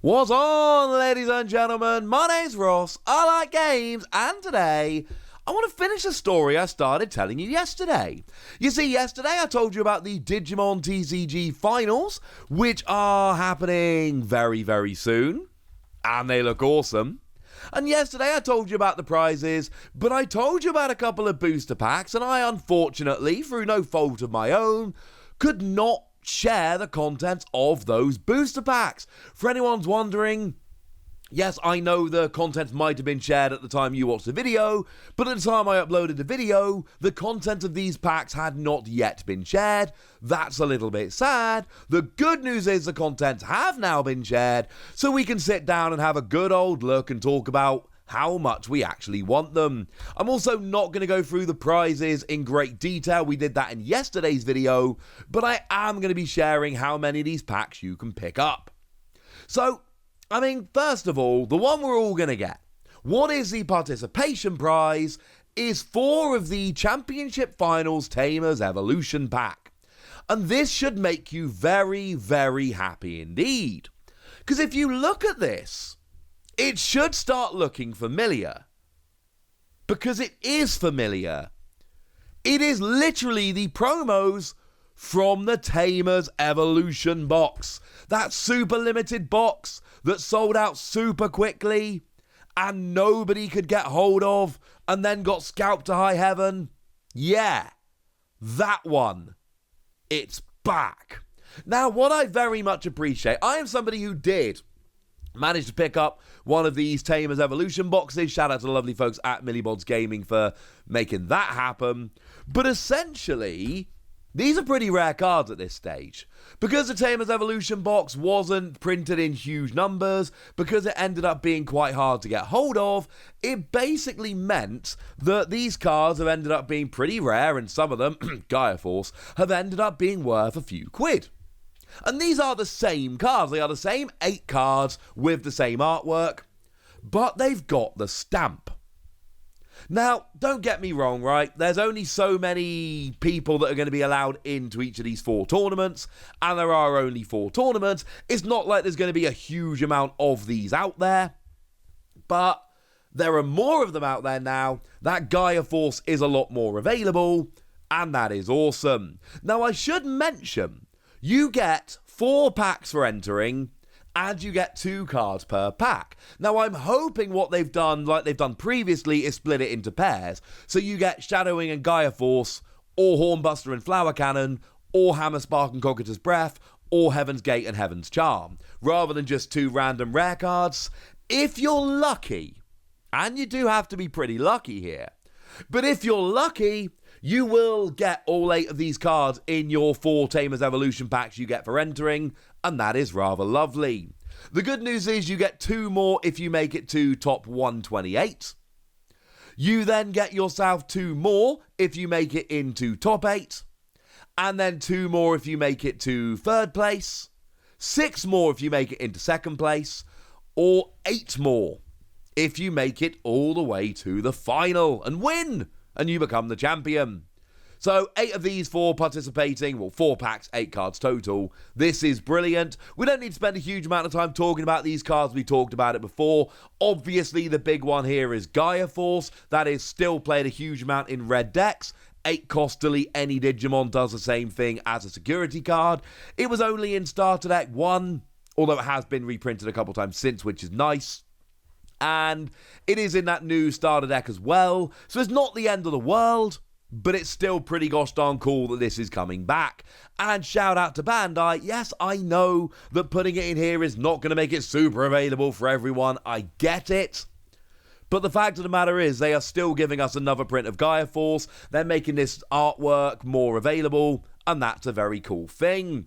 What's on, ladies and gentlemen? My name's Ross, I like games, and today I want to finish a story I started telling you yesterday. You see, yesterday I told you about the Digimon TCG finals, which are happening very, very soon, and they look awesome. And yesterday I told you about the prizes, but I told you about a couple of booster packs, and I unfortunately, through no fault of my own, could not share the contents of those booster packs. For anyone's wondering, yes, I know the contents might have been shared at the time you watched the video, but at the time I uploaded the video, the content of these packs had not yet been shared. That's a little bit sad. The good news is the contents have now been shared, so we can sit down and have a good old look and talk about how much we actually want them. I'm also not going to go through the prizes in great detail. We did that in yesterday's video, but I am going to be sharing how many of these packs you can pick up. So, first of all, the one we're all going to get. What is the participation prize? Is 4 of the Championship Finals TAMER'S Evolution Pack. And this should make you very, very happy indeed. Because if you look at this, it should start looking familiar. Because it is familiar. It is literally the promos from the TAMER'S Evolution box. That super limited box that sold out super quickly and nobody could get hold of and then got scalped to high heaven. Yeah, that one. It's back. Now, what I very much appreciate, I am somebody who did manage to pick up one of these TAMER'S Evolution boxes. Shout out to the lovely folks at Millibods Gaming for making that happen. But essentially, these are pretty rare cards at this stage. Because the TAMER'S Evolution box wasn't printed in huge numbers, because it ended up being quite hard to get hold of, it basically meant that these cards have ended up being pretty rare, and some of them, Gaia Force, have ended up being worth a few quid. And these are the same cards. They are the same 8 cards with the same artwork, but they've got the stamp. Now, don't get me wrong, right? There's only so many people that are going to be allowed into each of these 4 tournaments, and there are only 4 tournaments. It's not like there's going to be a huge amount of these out there, but there are more of them out there now. That Gaia Force is a lot more available, and that is awesome. Now, I should mention, you get 4 packs for entering, and you get 2 cards per pack. Now, I'm hoping what they've done, like they've done previously, is split it into pairs. So you get Shadowing and Gaia Force, or Hornbuster and Flower Cannon, or Hammer Spark and Cockatoo's Breath, or Heaven's Gate and Heaven's Charm, rather than just 2 random rare cards. If you're lucky, and you do have to be pretty lucky here, but if you're lucky, you will get all 8 of these cards in your 4 TAMER'S Evolution packs you get for entering, and that is rather lovely. The good news is you get 2 more if you make it to top 128. You then get yourself 2 more if you make it into top 8. And then 2 more if you make it to 3rd place. 6 more if you make it into 2nd place. Or 8 more if you make it all the way to the final and win, and you become the champion. So 8 of these 4 participating, well, 4 packs, 8 cards total. This is brilliant. We don't need to spend a huge amount of time talking about these cards. We talked about it before. Obviously, the big one here is Gaia Force. That is still played a huge amount in red decks. 8 cost delete any Digimon does the same thing as a security card. It was only in Starter Deck 1, although it has been reprinted a couple times since, which is nice. And it is in that new starter deck as well, so it's not the end of the world, but it's still pretty gosh darn cool that this is coming back. And shout out to Bandai. Yes, I know that putting it in here is not going to make it super available for everyone. I get it. But the fact of the matter is, they are still giving us another print of Gaia Force. They're making this artwork more available, and that's a very cool thing.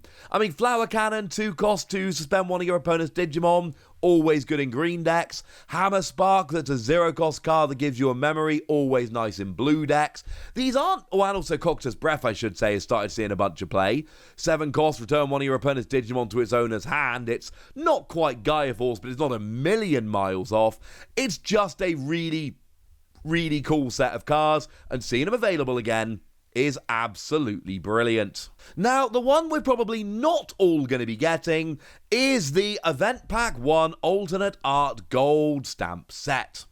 Flower Cannon, 2 cost to suspend one of your opponent's Digimon. Always good in green decks. Hammer Spark, that's a 0 cost card that gives you a memory. Always nice in blue decks. These aren't, and also Cockatoo's Breath, I should say, has started seeing a bunch of play. 7 cost, return one of your opponent's Digimon to its owner's hand. It's not quite Gaia Force, but it's not a million miles off. It's just a really, really cool set of cards, and seeing them available again is absolutely brilliant. Now, the one we're probably not all going to be getting is the Event Pack 1 Alternate Art Gold Stamp Set.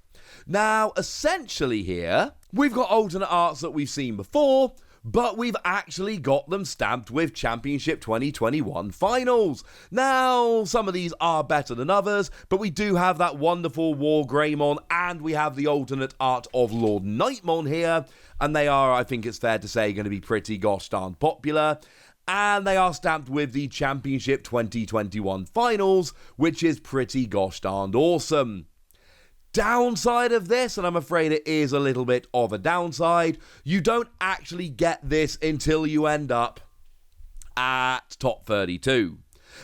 Now, essentially here, we've got alternate arts that we've seen before, but we've actually got them stamped with Championship 2021 finals. Now, some of these are better than others, but we do have that wonderful War Greymon, and we have the alternate art of Lord Nightmon here, and they are, I think it's fair to say, going to be pretty gosh darn popular. And they are stamped with the Championship 2021 finals, which is pretty gosh darned awesome. Downside of this, and I'm afraid it is a little bit of a downside, you don't actually get this until you end up at top 32.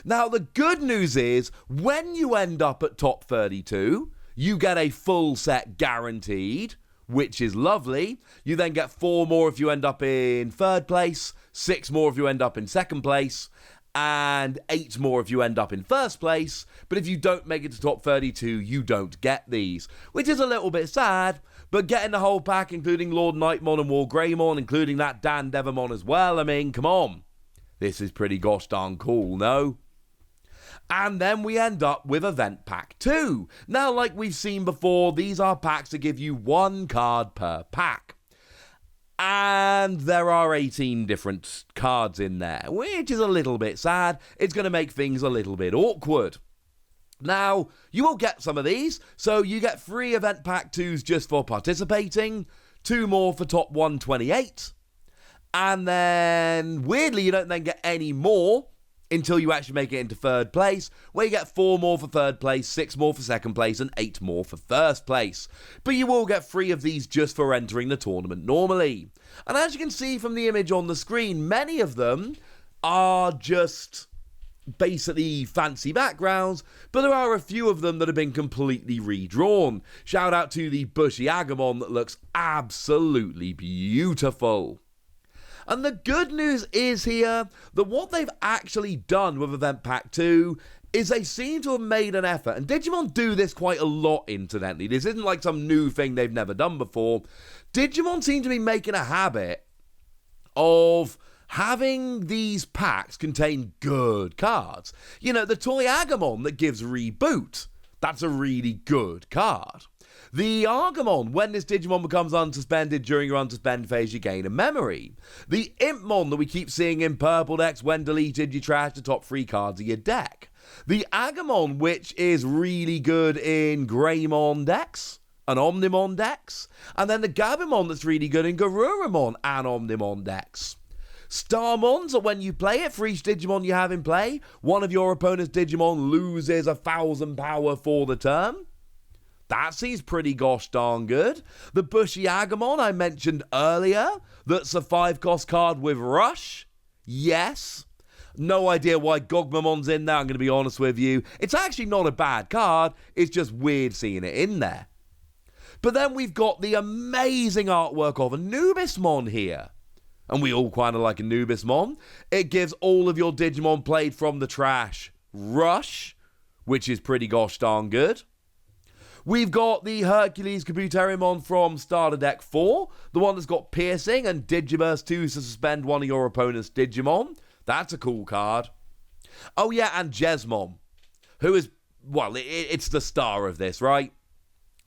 Now, the good news is, when you end up at top 32, you get a full set guaranteed, which is lovely. You then get 4 more if you end up in 3rd place, 6 more if you end up in 2nd place, and 8 more if you end up in 1st place, but if you don't make it to top 32, you don't get these, which is a little bit sad, but getting the whole pack, including Lord Nightmon and War Greymon, including that Dan Devamon as well, I mean, come on. This is pretty gosh darn cool, no? And then we end up with Event Pack 2. Now, like we've seen before, these are packs that give you 1 card per pack. And there are 18 different cards in there, which is a little bit sad. It's going to make things a little bit awkward. Now, you will get some of these, so you get 3 Event Pack 2s just for participating, 2 more for top 128, and then, weirdly, you don't then get any more until you actually make it into 3rd place, where you get 4 more for 3rd place, 6 more for 2nd place, and 8 more for 1st place. But you will get 3 of these just for entering the tournament normally. And as you can see from the image on the screen, many of them are just basically fancy backgrounds, but there are a few of them that have been completely redrawn. Shout out to the Bushy Agumon that looks absolutely beautiful. And the good news is here that what they've actually done with Event Pack 2 is they seem to have made an effort. And Digimon do this quite a lot, incidentally. This isn't like some new thing they've never done before. Digimon seem to be making a habit of having these packs contain good cards. You know, the Toy Agumon that gives Reboot. That's a really good card. The Argomon, when this Digimon becomes unsuspended during your unsuspend phase, you gain a memory. The Impmon that we keep seeing in purple decks, when deleted, you trash the top 3 cards of your deck. The Agumon, which is really good in Greymon decks and Omnimon decks. And then the Gabumon that's really good in Garurumon and Omnimon decks. Starmon, so when you play it, for each Digimon you have in play, one of your opponent's Digimon loses 1,000 power for the turn. That seems pretty gosh darn good. The Bushy Agumon I mentioned earlier, that's a 5-cost card with Rush. Yes. No idea why Gogmamon's in there, I'm going to be honest with you. It's actually not a bad card, it's just weird seeing it in there. But then we've got the amazing artwork of Anubismon here. And we all kind of like Anubismon. It gives all of your Digimon played from the trash Rush, which is pretty gosh darn good. We've got the Hercules Kabuterimon from Starter Deck 4, the one that's got Piercing and Digiburst 2 to suspend one of your opponent's Digimon. That's a cool card. Oh yeah, and Jesmon, who is, well, it's the star of this, right?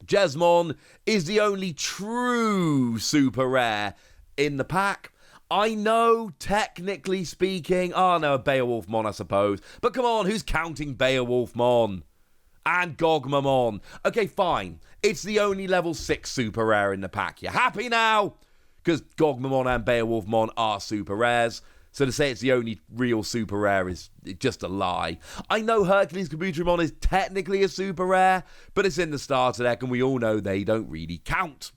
Jesmon is the only true super rare in the pack. I know, technically speaking, oh no, a Beowulfmon, I suppose. But come on, who's counting Beowulfmon? And Gogmamon. Okay, fine. It's the only level 6 super rare in the pack. You happy now? Because Gogmamon and Beowulfmon are super rares. So to say it's the only real super rare is just a lie. I know Hercules Kabuterimon is technically a super rare, but it's in the starter deck and we all know they don't really count.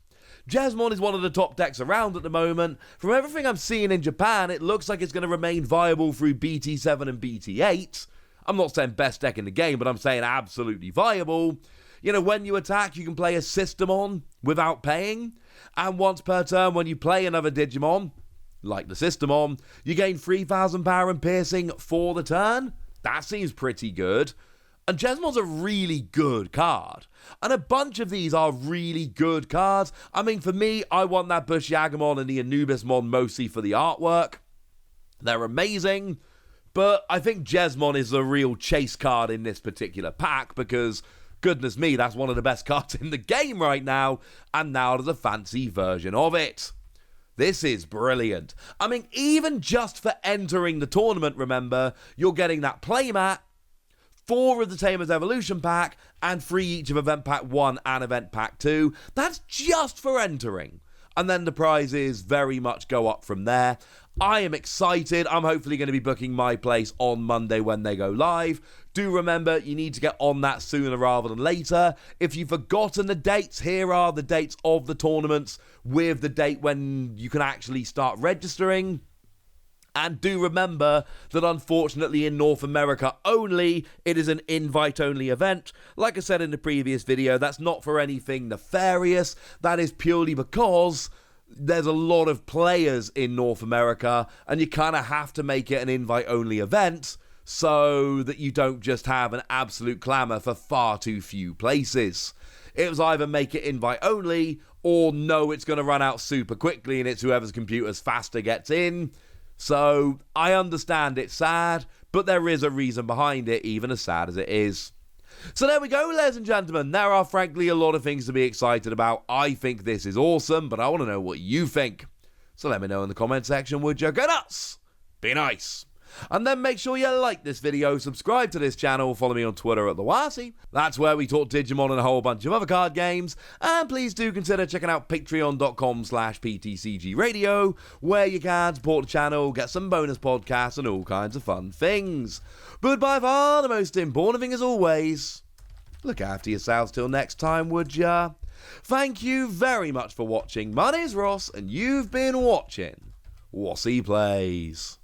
Jesmon is one of the top decks around at the moment. From everything I'm seeing in Japan, it looks like it's going to remain viable through BT7 and BT8. I'm not saying best deck in the game, but I'm saying absolutely viable. You know, when you attack, you can play a Systemon without paying. And once per turn, when you play another Digimon, like the Systemon, you gain 3,000 power and piercing for the turn. That seems pretty good. And Jesmon's a really good card. And a bunch of these are really good cards. I mean, for me, I want that Bush Yagamon and the Anubismon mostly for the artwork. They're amazing. But I think Jesmon is the real chase card in this particular pack because, goodness me, that's one of the best cards in the game right now. And now there's a fancy version of it. This is brilliant. I mean, even just for entering the tournament, remember, you're getting that playmat, 4 of the Tamer's Evolution pack, and 3 each of Event Pack 1 and Event Pack 2. That's just for entering. And then the prizes very much go up from there. I am excited. I'm hopefully going to be booking my place on Monday when they go live. Do remember, you need to get on that sooner rather than later. If you've forgotten the dates, here are the dates of the tournaments with the date when you can actually start registering. And do remember that unfortunately in North America only, it is an invite-only event. Like I said in the previous video, that's not for anything nefarious. That is purely because there's a lot of players in North America and you kind of have to make it an invite-only event so that you don't just have an absolute clamour for far too few places. It was either make it invite-only or no, it's going to run out super quickly and it's whoever's computer's faster gets in. So, I understand it's sad, but there is a reason behind it, even as sad as it is. So there we go, ladies and gentlemen. There are frankly a lot of things to be excited about. I think this is awesome, but I want to know what you think. So let me know in the comment section, would you? Go nuts! Be nice! And then make sure you like this video, subscribe to this channel, follow me on Twitter at TheWasi. That's where we talk Digimon and a whole bunch of other card games. And please do consider checking out patreon.com/PTCGradio, where you can support the channel, get some bonus podcasts and all kinds of fun things. But by far the most important thing as always, look after yourselves till next time, would ya? Thank you very much for watching. My name's Ross, and you've been watching Wasi Plays.